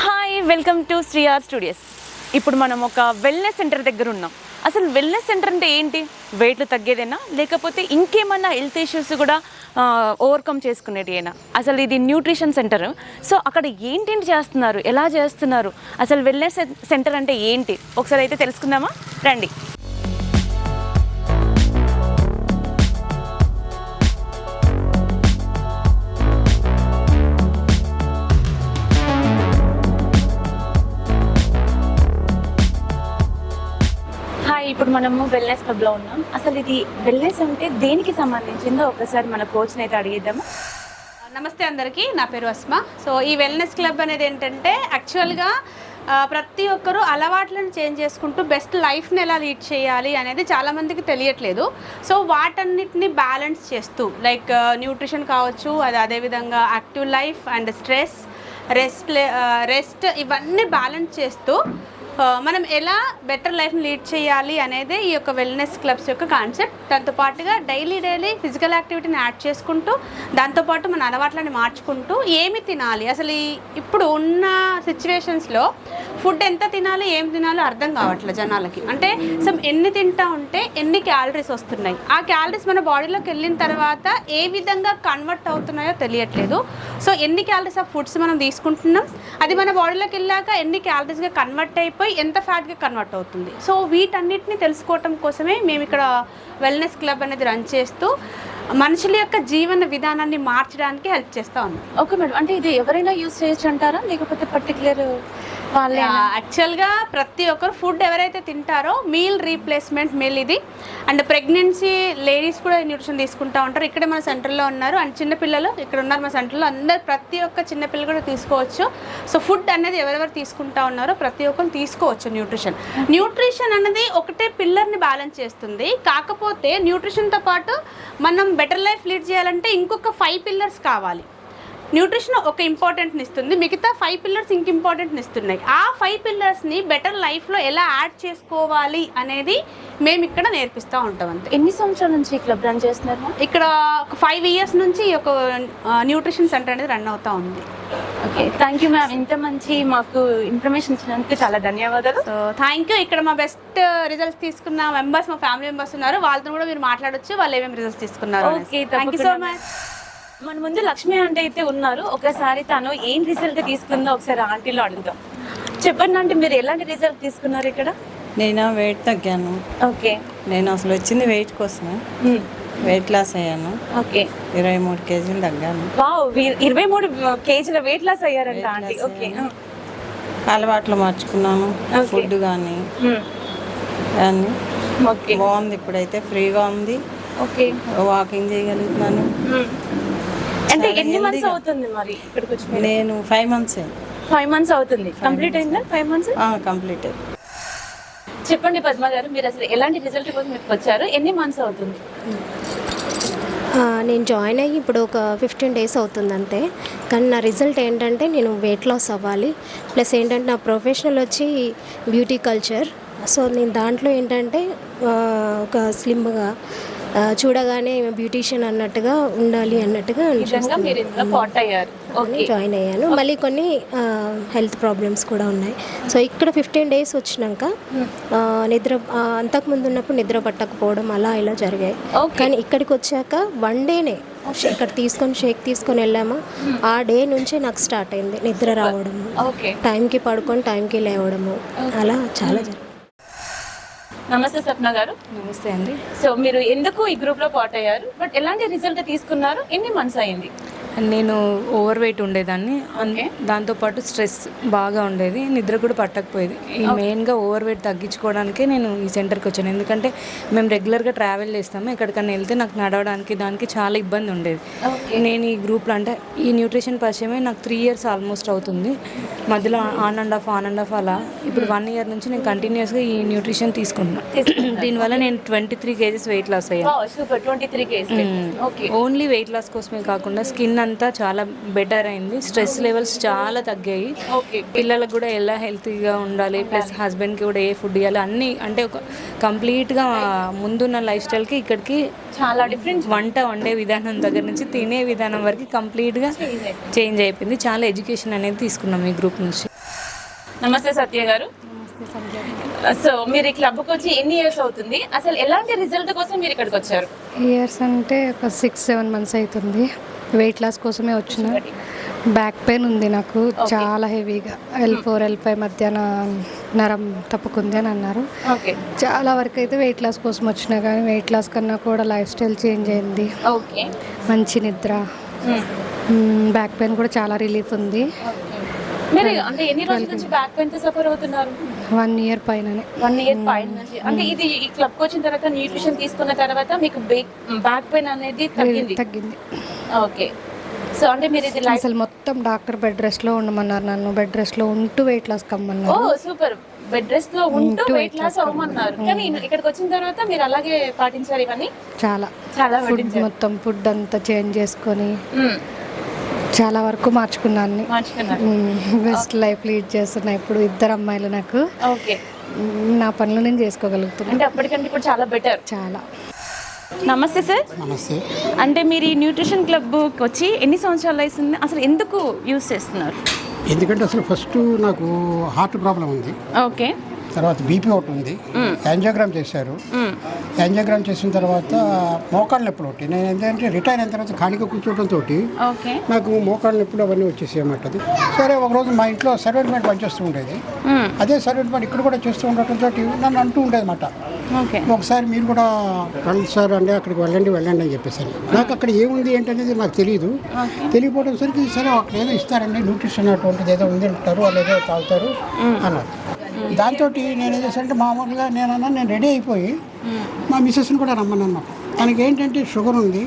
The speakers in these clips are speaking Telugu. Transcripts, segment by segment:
Hi, welcome to Sri R studios. ఇప్పుడు మనం ఒక వెల్నెస్ సెంటర్ దగ్గర ఉన్నాం. అసలు వెల్నెస్ సెంటర్ అంటే ఏంటి? వెయిట్లు తగ్గేదేనా, లేకపోతే ఇంకేమన్నా హెల్త్ ఇష్యూస్ కూడా ఓవర్కమ్ చేసుకునేటియేనా? అసలు ఇది న్యూట్రిషన్ సెంటర్. సో అక్కడ ఏంటేంటి చేస్తున్నారు, ఎలా చేస్తున్నారు, అసలు వెల్నెస్ సెంటర్ అంటే ఏంటి ఒకసారి అయితే తెలుసుకుందామా? రండి. ఇప్పుడు మనము వెల్నెస్ క్లబ్లో ఉన్నాం. అసలు ఇది వెల్నెస్ అంటే దేనికి సంబంధించిందో ఒకసారి మన కోచ్ని అయితే అడిగేద్దాము. నమస్తే అందరికీ, నా పేరు అస్మా. సో ఈ వెల్నెస్ క్లబ్ అనేది ఏంటంటే యాక్చువల్గా ప్రతి ఒక్కరూ అలవాట్లను చేంజ్ చేసుకుంటూ బెస్ట్ లైఫ్ని ఎలా లీడ్ చేయాలి అనేది చాలామందికి తెలియట్లేదు. సో వాటన్నిటిని బ్యాలెన్స్ చేస్తూ లైక్ న్యూట్రిషన్ కావచ్చు, అదేవిధంగా active life and stress, rest ఇవన్నీ బ్యాలెన్స్ చేస్తూ మనం ఎలా బెటర్ లైఫ్ని లీడ్ చేయాలి అనేది ఈ యొక్క వెల్నెస్ క్లబ్స్ యొక్క కాన్సెప్ట్. దాంతోపాటుగా డైలీ ఫిజికల్ యాక్టివిటీని యాడ్ చేసుకుంటూ దాంతోపాటు మన అలవాట్లని మార్చుకుంటూ ఏమి తినాలి, అసలు ఇప్పుడు ఉన్న సిచ్యువేషన్స్లో ఫుడ్ ఎంత తినాలి, ఏం తినాలో అర్థం కావట్లేదు జనాలకి. అంటే ఎన్ని తింటా ఉంటే ఎన్ని క్యాలరీస్ వస్తున్నాయి, ఆ క్యాలరీస్ మన బాడీలోకి వెళ్ళిన తర్వాత ఏ విధంగా కన్వర్ట్ అవుతున్నాయో తెలియట్లేదు. సో ఎన్ని క్యాలరీస్ ఆఫ్ ఫుడ్స్ మనం తీసుకుంటున్నాం, అది మన బాడీలోకి వెళ్ళాక ఎన్ని క్యాలరీస్గా కన్వర్ట్ అయిపోయి ఎంత ఫ్యాట్గా కన్వర్ట్ అవుతుంది. సో వీటన్నిటిని తెలుసుకోవటం కోసమే మేము ఇక్కడ వెల్నెస్ క్లబ్ అనేది రన్ చేస్తూ మనుషుల యొక్క జీవన విధానాన్ని మార్చడానికి హెల్ప్ చేస్తూ ఉన్నాం. ఓకే మేడం, అంటే ఇది ఎవరైనా యూజ్ చేయొచ్చు అంటారా, లేకపోతే పర్టికులర్ వాళ్ళే? యాక్చువల్గా ప్రతి ఒక్కరు ఫుడ్ ఎవరైతే తింటారో మీల్ రీప్లేస్మెంట్ మీల్ ఇది. అండ్ ప్రెగ్నెన్సీ లేడీస్ కూడా న్యూట్రిషన్ తీసుకుంటూ ఉంటారు. ఇక్కడ మన సెంటర్లో ఉన్నారు. అండ్ చిన్నపిల్లలు ఇక్కడ ఉన్నారు మన సెంటర్లో. అందరు ప్రతి ఒక్క చిన్నపిల్లలు కూడా తీసుకోవచ్చు. సో ఫుడ్ అనేది ఎవరెవరు తీసుకుంటా ఉన్నారో ప్రతి ఒక్కరు తీసుకోవచ్చు. న్యూట్రిషన్ అనేది ఒకటే పిల్లర్ని బ్యాలెన్స్ చేస్తుంది. కాకపోతే న్యూట్రిషన్తో పాటు మనం బెటర్ లైఫ్ లీడ్ చేయాలంటే ఇంకొక 5 పిల్లర్స్ కావాలి. న్యూట్రిషన్ ఒక ఇంపార్టెంట్ని ఇస్తుంది, మిగతా 5 పిల్లర్స్ ఇంక ఇంపార్టెంట్ని ఇస్తున్నాయి. ఆ 5 పిల్లర్స్ని బెటర్ లైఫ్లో ఎలా యాడ్ చేసుకోవాలి అనేది మేము ఇక్కడ నేర్పిస్తూ ఉంటాం. అంతే. ఎన్ని సంవత్సరాల నుంచి క్లబ్ రన్ చేస్తున్నారు? ఇక్కడ ఒక 5 ఇయర్స్ నుంచి ఒక న్యూట్రిషన్ సెంటర్ అనేది రన్ అవుతూ ఉంది. Okay, thank you ma'am. ఇంత మంచి మాకు ఇన్ఫర్మేషన్ ఇచ్చినందుకు చాలా ధన్యవాదాలు. So thank you. ఇక్కడ మా బెస్ట్ రిజల్ట్స్ తీసుకున్న మెంబర్స్, మా ఫ్యామిలీ మెంబర్స్ ఉన్నారు. వాళ్ళతో కూడా మీరు మాట్లాడొచ్చు, వాళ్ళు ఏమేమి రిజల్ట్స్ తీసుకున్నారు. Okay, thank you so much. మన ముందు లక్ష్మి ఆంటీ అయితే ఉన్నారు. ఒకసారి తను ఏం రిజల్ట్ తీసుకుందో ఒకసారి ఆంటీలో అడుగుదాం. చెప్పండి ఆంటీ, మీరు ఎలాంటి రిజల్ట్ తీసుకున్నారు ఇక్కడ? నేను వెయిట్ తగ్గాను. ఓకే. నేను అసలు వచ్చింది వెయిట్ కోసమే. వెయిట్ లాస్ అయ్యాను. ఓకే. 23 కేజీలు తగ్గాను. వావ్, 23 కేజీల వెయిట్ లాస్ అయ్యారంట ఆంటీ. ఓకే. అలవాట్లు మార్చుకున్నాను. ఫుడ్ కానీ అన్నీ బాగుంది. ఇప్పుడైతే ఫ్రీగా ఉంది. ఓకే. వాకింగ్ చేయగలుగుతున్నాను. అంటే ఎన్ని మంత్స్ అవుతుంది మరి ఇక్కడికి వచ్చి? నేను 5 మంత్స్. 5 మంత్స్ అవుతుంది. కంప్లీట్ అయిందా 5 మంత్స్? కంప్లీట్. చెప్పండి పద్మ గారు, మీరు అసలు ఎలాంటి రిజల్ట్ కోసం మీకు వచ్చారు? ఎన్ని మంత్స్ అవుతుంది? నేను జాయిన్ అయ్యి ఇప్పుడు ఒక 15 డేస్ అవుతుంది అంతే. కానీ నా రిజల్ట్ ఏంటంటే నేను వెయిట్ లాస్ అవ్వాలి, ప్లస్ ఏంటంటే నా ప్రొఫెషనల్ వచ్చి బ్యూటీ కల్చర్. సో నేను దాంట్లో ఏంటంటే ఒక స్లిమ్గా చూడగానే బ్యూటీషియన్ అన్నట్టుగా ఉండాలి అన్నట్టుగా జాయిన్ అయ్యాను. మళ్ళీ కొన్ని హెల్త్ ప్రాబ్లమ్స్ కూడా ఉన్నాయి. సో ఇక్కడ 15 డేస్ వచ్చినాక అంతకుముందు ఉన్నప్పుడు నిద్ర పట్టకపోవడం అలా ఇలా జరిగాయి. కానీ ఇక్కడికి వచ్చాక 1 డేనే ఇక్కడ షేక్ తీసుకొని వెళ్ళామా, ఆ డే నుంచే నాకు స్టార్ట్ అయింది నిద్ర రావడము, టైంకి పడుకొని టైంకి లేవడము, అలా చాలా జరిగింది. నమస్తే స్వప్న గారు. నమస్తే అండి. సో మీరు ఎందుకు ఈ గ్రూప్లో పార్ట్ అయ్యారు, బట్ ఎలాంటి రిజల్ట్ తీసుకున్నారు, ఎన్ని మంత్స్ అయింది? నేను ఓవర్ వెయిట్ ఉండేదాన్ని. దాంతోపాటు స్ట్రెస్ బాగా ఉండేది, నిద్ర కూడా పట్టకపోయేది. ఈ మెయిన్గా ఓవర్ వెయిట్ తగ్గించుకోవడానికే నేను ఈ సెంటర్కి వచ్చాను. ఎందుకంటే మేము రెగ్యులర్గా ట్రావెల్ చేస్తాము. ఎక్కడికన్నా వెళ్తే నాకు నడవడానికి దానికి చాలా ఇబ్బంది ఉండేది. నేను ఈ గ్రూప్లో అంటే ఈ న్యూట్రిషన్ పరిచయమే నాకు 3 ఇయర్స్ ఆల్మోస్ట్ అవుతుంది. మధ్యలో ఆన్ అండ్ ఆఫ్ అలా ఇప్పుడు 1 ఇయర్ నుంచి నేను కంటిన్యూస్గా ఈ న్యూట్రిషన్ తీసుకుంటున్నాను. దీనివల్ల నేను 23 కేజీస్ వెయిట్ లాస్ అయ్యాను. ఓన్లీ వెయిట్ లాస్ కోసమే కాకుండా స్కిన్ అంతా చాలా బెటర్ అయింది. స్ట్రెస్ లెవెల్స్ చాలా తగ్గాయి. పిల్లలకు కూడా ఎలా హెల్తీగా ఉండాలి, ప్లస్ హస్బెండ్కి కూడా ఏ ఫుడ్ ఇవ్వాలి అన్నీ, అంటే ఒక కంప్లీట్గా ముందున్న లైఫ్ స్టైల్కి ఇక్కడికి చాలా డిఫరెంట్. వంట వండే విధానం దగ్గర నుంచి తినే విధానం వరకు కంప్లీట్గా చేంజ్ అయిపోయింది. చాలా ఎడ్యుకేషన్ అనేది తీసుకున్నాం ఈ గ్రూప్ నుంచి. నమస్తే సత్య గారు. సో మీరు ఈ క్లబ్కి వచ్చి ఎన్ని ఇయర్స్ అవుతుంది? అసలు ఎలాంటి రిజల్ట్ కోసం మీరు ఇక్కడికి వచ్చారు? ఇయర్స్ అంటే ఒక 6-7 మంత్స్ అవుతుంది. వెయిట్ లాస్ కోసమే వచ్చిన. బ్యాక్ పెయిన్ ఉంది నాకు చాలా హెవీగా. L4 L5 మధ్యాహ్న నరం తప్పుకుంది అని అన్నారు. చాలా వరకు అయితే వెయిట్ లాస్ కోసం వచ్చినా, కానీ వెయిట్ లాస్ కన్నా కూడా లైఫ్ స్టైల్ చేంజ్ అయింది. మంచి నిద్ర, బ్యాక్ పెయిన్ కూడా చాలా రిలీఫ్ ఉంది. మీరు అంటే ఎన్ని రోజుల నుంచి బ్యాక్ పెయిన్ తో సఫర్ అవుతున్నారు? 1 ఇయర్ పైననే. 1 ఇయర్ పైన నుంచి. అంటే ఇది ఈ క్లబ్ కి వచ్చిన తర్వాత న్యూట్రిషన్ తీసుకున్న తర్వాత మీకు బ్యాక్ పెయిన్ అనేది తగ్గింది. ఓకే. సో అంటే మీరు ఇది అసలు మొత్తం డాక్టర్ బెడ్ రెస్ట్ లో ఉండమన్నారు. నన్ను బెడ్ రెస్ట్ లో ఉంటూ వెయిట్ లాస్ కమ్మన్నారు. ఓ సూపర్. బెడ్ రెస్ట్ లో ఉంటూ వెయిట్ లాస్ అవ్వమన్నారు. కానీ ఇక్కడికి వచ్చిన తర్వాత మీరు అలాగే పాటించారు ఇవన్నీ? చాలా ఫుడ్ మొత్తం ఫుడ్ అంతా చేంజ్ చేసుకొని చాలా వరకు మార్చుకున్నాను. బెస్ట్ లైఫ్ లీడ్ చేస్తున్నా ఇప్పుడు. 2 అమ్మాయిలు నాకు. నా పనులు నేను చేసుకోగలుగుతున్నాను. అంటే అప్పటికంటే ఇప్పుడు చాలా బెటర్. చాలా. నమస్తే సార్. నమస్తే. అంటే మీరు ఈ న్యూట్రిషన్ క్లబ్కి వచ్చి ఎన్ని సంవత్సరాలు అవుతుంది? అసలు ఎందుకు యూజ్ చేస్తున్నారు? ఎందుకంటే అసలు ఫస్ట్ నాకు హార్ట్ ప్రాబ్లం ఉంది. ఓకే. తర్వాత బీపీ ఒకటి ఉంది. యాంజియోగ్రామ్ చేశారు. యాంజియోగ్రామ్ చేసిన తర్వాత మోకాళ్ళ నొప్పులు ఒకటి. నేను ఏంటంటే రిటైర్ అయిన తర్వాత ఖాళీగా కూర్చోవడంతో నాకు మోకాళ్ళ నొప్పులు అవన్నీ వచ్చేసి అన్నమాట. సరే ఒకరోజు మా ఇంట్లో సర్వెంట్మెంట్ పనిచేస్తూ ఉండేది. అదే సర్వెంట్మెంట్ ఇక్కడ కూడా చేస్తూ ఉండటంతో నన్ను అంటూ ఉండేది అన్నమాట, ఒకసారి మీరు కూడా రండి సార్ అంటే అక్కడికి వెళ్ళండి అని చెప్పేసి. నాకు అక్కడ ఏముంది ఏంటనేది నాకు తెలియదు. తెలియకపోవడం సరికి సరే అక్కడ ఏదో ఇస్తారండి న్యూట్రిషన్ అటువంటిది ఏదో ఉంది అంటారు, వాళ్ళు ఏదో తాగుతారు అన్నారు. దాంతో నేను ఏం చేశానంటే మామూలుగా నేను రెడీ అయిపోయి మా మిస్సెస్ని కూడా రమ్మను అన్నమాట. తనకి ఏంటంటే షుగర్ ఉంది,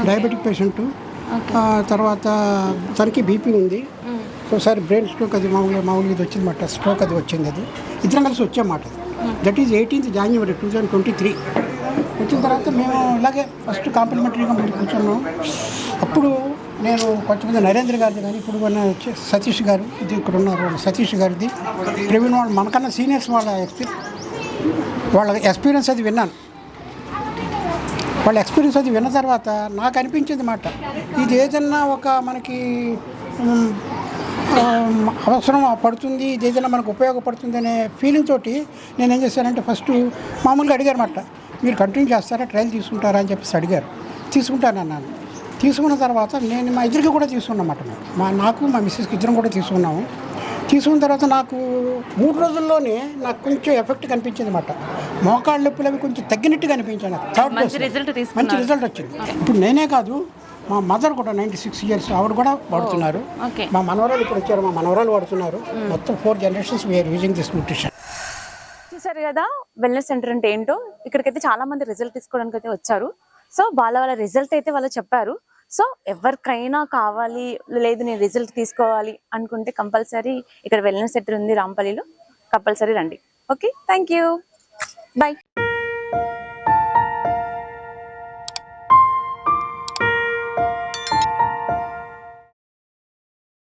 డయాబెటిక్ పేషెంట్, తర్వాత తనకి బీపీ ఉంది. ఒకసారి బ్రెయిన్ స్ట్రోక్ అది మామూలుగా ఇది వచ్చిందన్నమాట. స్ట్రోక్ అది వచ్చింది. అది ఇద్దరం కలిసి వచ్చామాట. That is 18th January 2023. వచ్చిన తర్వాత మేము ఇలాగే ఫస్ట్ కాంప్లిమెంటరీగా ముందు కూర్చున్నాం. అప్పుడు నేను కొంచెం నరేంద్ర గారిది, కానీ ఇప్పుడు మన సతీష్ గారు ఇది ఇక్కడ ఉన్నారు, సతీష్ గారిది ప్రవీణ్ వాళ్ళు మనకన్నా సీనియర్స్ వాళ్ళ ఎక్స్పీరియన్స్ అది విన్నాను. వాళ్ళ ఎక్స్పీరియన్స్ అది విన్న తర్వాత నాకు అనిపించింది మాట, ఇది ఏదన్నా ఒక మనకి అవసరం పడుతుంది, ఇది ఏదైనా మనకు ఉపయోగపడుతుంది అనే ఫీలింగ్ తోటి నేను ఏం చేశానంటే ఫస్ట్ మామూలుగా అడిగారు మాట, మీరు కంటిన్యూ చేస్తారా, ట్రయల్ తీసుకుంటారా అని చెప్పేసి అడిగారు. తీసుకుంటానన్నాను. తీసుకున్న తర్వాత నేను మా ఇద్దరికి కూడా తీసుకున్నమాట. నాకు మా మిస్సెస్కి ఇద్దరం కూడా తీసుకున్నాము. తీసుకున్న తర్వాత నాకు 3 రోజుల్లోనే నాకు కొంచెం ఎఫెక్ట్ కనిపించింది అన్నమాట. మోకాళ్ళ నొప్పులు అవి కొంచెం తగ్గినట్టుగా అనిపించాను. మంచి రిజల్ట్ వచ్చింది. ఇప్పుడు నేనే కాదు, మా మదర్ కూడా 96 years ఆవిడ కూడా వాడుతున్నారు. మా మనవరాలు ఇప్పుడు వచ్చారు, మా మనవరాలు వాడుతున్నారు. మొత్తం 4 generations we are using this nutrition. చూసారు కదా వెల్నెస్ సెంటర్ అంటే ఏంటో. ఇక్కడికైతే చాలా మంది రిజల్ట్ తీసుకోవడానికి అయితే వచ్చారు. సో వాళ్ళ రిజల్ట్ అయితే వాళ్ళు చెప్పారు. సో ఎవరికైనా కావాలి, లేదు నేను రిజల్ట్ తీసుకోవాలి అనుకుంటే కంపల్సరీ ఇక్కడ వెల్నెస్ సెంటర్ ఉంది రాంపల్లిలో, కంపల్సరీ రండి. Okay, thank you, bye.